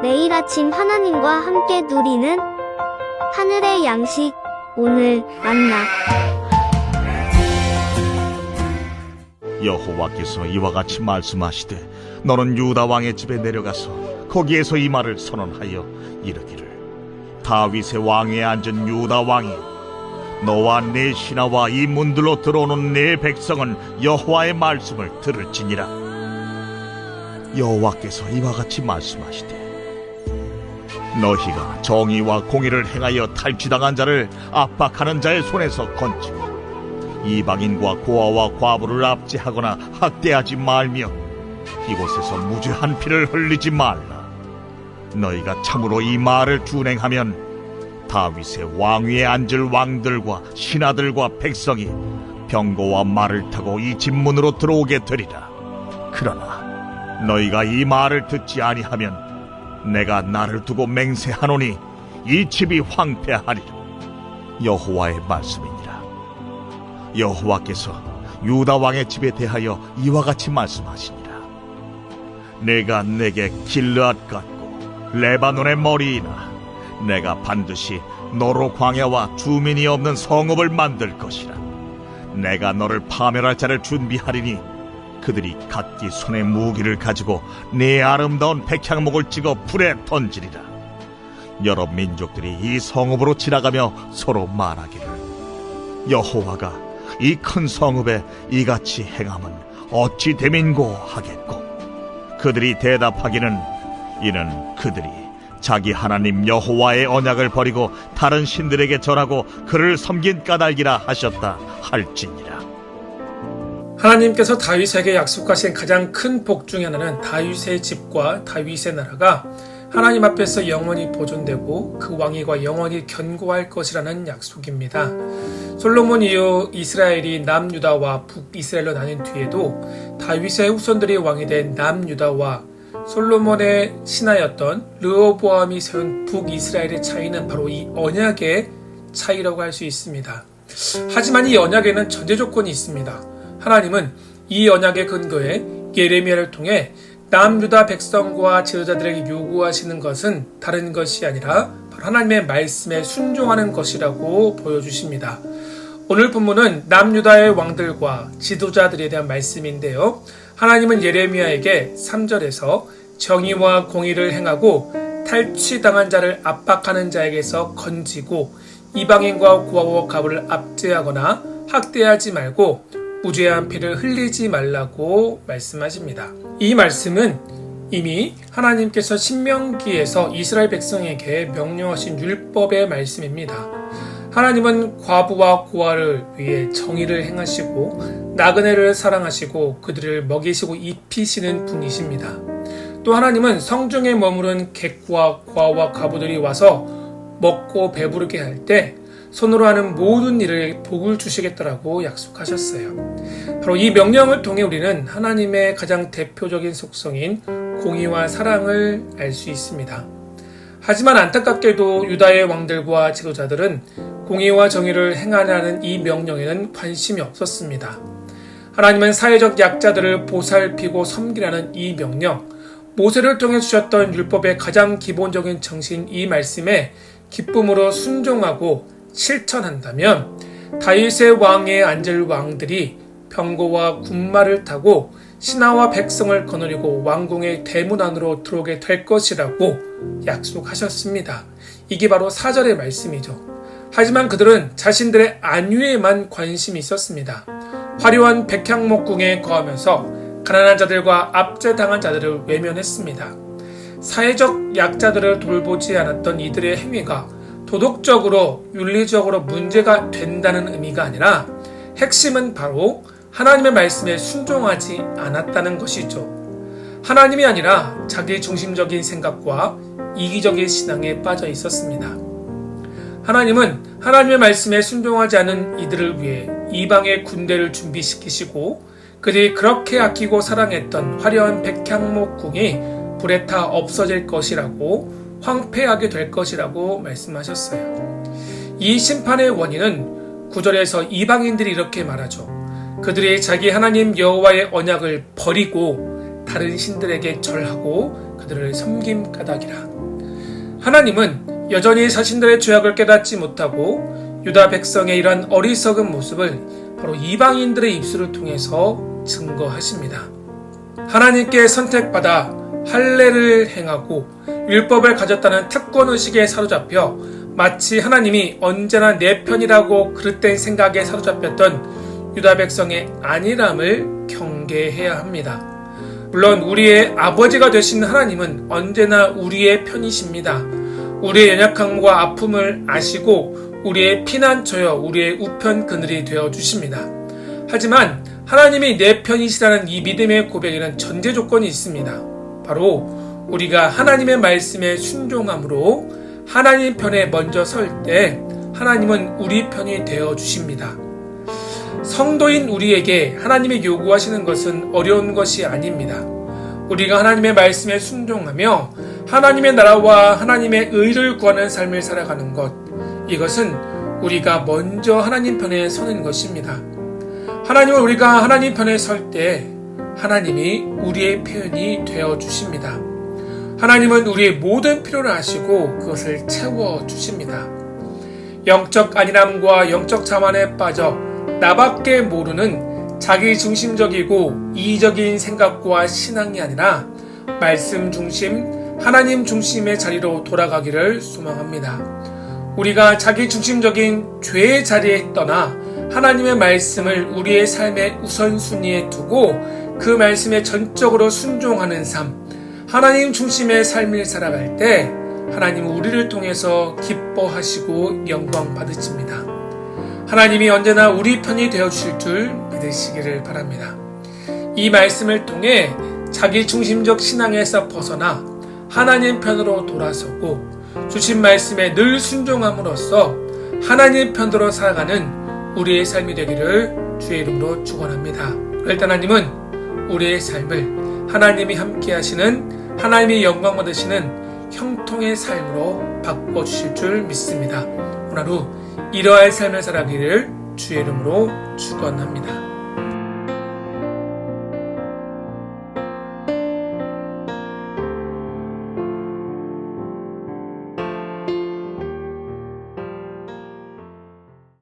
매일 아침 하나님과 함께 누리는 하늘의 양식, 오늘 만나. 여호와께서 이와 같이 말씀하시되 너는 유다 왕의 집에 내려가서 거기에서 이 말을 선언하여 이르기를 다윗의 왕위에 앉은 유다 왕이 너와 네 신하와 이 문들로 들어오는 네 백성은 여호와의 말씀을 들을지니라. 여호와께서 이와 같이 말씀하시되 너희가 정의와 공의를 행하여 탈취당한 자를 압박하는 자의 손에서 건지고 이방인과 고아와 과부를 압제하거나 학대하지 말며 이곳에서 무죄한 피를 흘리지 말라. 너희가 참으로 이 말을 준행하면 다윗의 왕위에 앉을 왕들과 신하들과 백성이 병거와 말을 타고 이 집문으로 들어오게 되리라. 그러나 너희가 이 말을 듣지 아니하면 내가 나를 두고 맹세하노니 이 집이 황폐하리라. 여호와의 말씀이니라. 여호와께서 유다 왕의 집에 대하여 이와 같이 말씀하시니라. 내가 내게 길르앗 같고 레바논의 머리이나 내가 반드시 너로 광야와 주민이 없는 성읍을 만들 것이라. 내가 너를 파멸할 자를 준비하리니 그들이 각기 손에 무기를 가지고 네 아름다운 백향목을 찍어 불에 던지리라. 여러 민족들이 이 성읍으로 지나가며 서로 말하기를 여호와가 이 큰 성읍에 이같이 행함은 어찌 됨인고 하겠고 그들이 대답하기는 이는 그들이 자기 하나님 여호와의 언약을 버리고 다른 신들에게 절하고 그를 섬긴 까닭이라 하셨다 할지니라. 하나님께서 다윗에게 약속하신 가장 큰 복 중에 하나는 다윗의 집과 다윗의 나라가 하나님 앞에서 영원히 보존되고 그 왕위가 영원히 견고할 것이라는 약속입니다. 솔로몬 이후 이스라엘이 남유다와 북이스라엘로 나뉜 뒤에도 다윗의 후손들이 왕이 된 남유다와 솔로몬의 신하였던 르호보암이 세운 북이스라엘의 차이는 바로 이 언약의 차이라고 할 수 있습니다. 하지만 이 언약에는 전제 조건이 있습니다. 하나님은 이 언약의 근거에 예레미야를 통해 남유다 백성과 지도자들에게 요구하시는 것은 다른 것이 아니라 바로 하나님의 말씀에 순종하는 것이라고 보여주십니다. 오늘 본문은 남유다의 왕들과 지도자들에 대한 말씀인데요. 하나님은 예레미야에게 3절에서 정의와 공의를 행하고 탈취당한 자를 압박하는 자에게서 건지고 이방인과 고아와 과부를 압제하거나 학대하지 말고 무죄한 피를 흘리지 말라고 말씀하십니다. 이 말씀은 이미 하나님께서 신명기에서 이스라엘 백성에게 명령하신 율법의 말씀입니다. 하나님은 과부와 고아를 위해 정의를 행하시고 나그네를 사랑하시고 그들을 먹이시고 입히시는 분이십니다. 또 하나님은 성중에 머무른 객과 고아와 과부들이 와서 먹고 배부르게 할 때 손으로 하는 모든 일을 복을 주시겠다라고 약속하셨어요. 바로 이 명령을 통해 우리는 하나님의 가장 대표적인 속성인 공의와 사랑을 알 수 있습니다. 하지만 안타깝게도 유다의 왕들과 지도자들은 공의와 정의를 행하라는 이 명령에는 관심이 없었습니다. 하나님은 사회적 약자들을 보살피고 섬기라는 이 명령, 모세를 통해 주셨던 율법의 가장 기본적인 정신 이 말씀에 기쁨으로 순종하고 실천한다면 다윗의 왕에 앉을 왕들이 병거와 군마를 타고 신하와 백성을 거느리고 왕궁의 대문 안으로 들어오게 될 것이라고 약속하셨습니다. 이게 바로 4절의 말씀이죠. 하지만 그들은 자신들의 안위에만 관심이 있었습니다. 화려한 백향목궁에 거하면서 가난한 자들과 압제당한 자들을 외면했습니다. 사회적 약자들을 돌보지 않았던 이들의 행위가 도덕적으로 윤리적으로 문제가 된다는 의미가 아니라 핵심은 바로 하나님의 말씀에 순종하지 않았다는 것이죠. 하나님이 아니라 자기 중심적인 생각과 이기적인 신앙에 빠져 있었습니다. 하나님은 하나님의 말씀에 순종하지 않은 이들을 위해 이방의 군대를 준비시키시고 그들이 그렇게 아끼고 사랑했던 화려한 백향목궁이 불에 타 없어질 것이라고 황폐하게 될 것이라고 말씀하셨어요. 이 심판의 원인은 9절에서 이방인들이 이렇게 말하죠. 그들이 자기 하나님 여호와의 언약을 버리고 다른 신들에게 절하고 그들을 섬김 까닭이라. 하나님은 여전히 자신들의 죄악을 깨닫지 못하고 유다 백성의 이러한 어리석은 모습을 바로 이방인들의 입술을 통해서 증거하십니다. 하나님께 선택받아 할례를 행하고 율법을 가졌다는 특권의식에 사로잡혀 마치 하나님이 언제나 내 편이라고 그릇된 생각에 사로잡혔던 유다 백성의 안일함을 경계해야 합니다. 물론 우리의 아버지가 되신 하나님은 언제나 우리의 편이십니다. 우리의 연약함과 아픔을 아시고 우리의 피난처여 우리의 우편 그늘이 되어 주십니다. 하지만 하나님이 내 편이시라는 이 믿음의 고백에는 전제 조건이 있습니다. 바로 우리가 하나님의 말씀에 순종함으로 하나님 편에 먼저 설 때 하나님은 우리 편이 되어 주십니다. 성도인 우리에게 하나님이 요구하시는 것은 어려운 것이 아닙니다. 우리가 하나님의 말씀에 순종하며 하나님의 나라와 하나님의 의를 구하는 삶을 살아가는 것, 이것은 우리가 먼저 하나님 편에 서는 것입니다. 하나님은 우리가 하나님 편에 설 때 하나님이 우리의 편이 되어 주십니다. 하나님은 우리의 모든 필요를 아시고 그것을 채워 주십니다. 영적 안일함과 영적 자만에 빠져 나밖에 모르는 자기 중심적이고 이기적인 생각과 신앙이 아니라 말씀 중심, 하나님 중심의 자리로 돌아가기를 소망합니다. 우리가 자기 중심적인 죄의 자리에 떠나 하나님의 말씀을 우리의 삶의 우선순위에 두고 그 말씀에 전적으로 순종하는 삶, 하나님 중심의 삶을 살아갈 때 하나님은 우리를 통해서 기뻐하시고 영광 받으십니다. 하나님이 언제나 우리 편이 되어주실 줄 믿으시기를 바랍니다. 이 말씀을 통해 자기 중심적 신앙에서 벗어나 하나님 편으로 돌아서고 주신 말씀에 늘 순종함으로써 하나님 편으로 살아가는 우리의 삶이 되기를 주의 이름으로 축원합니다. 일단 하나님은 우리의 삶을 하나님이 함께 하시는 하나님이 영광 받으시는 형통의 삶으로 바꿔주실 줄 믿습니다. 오늘 하루 이러한 삶을 살아가기를 주의 이름으로 축원합니다.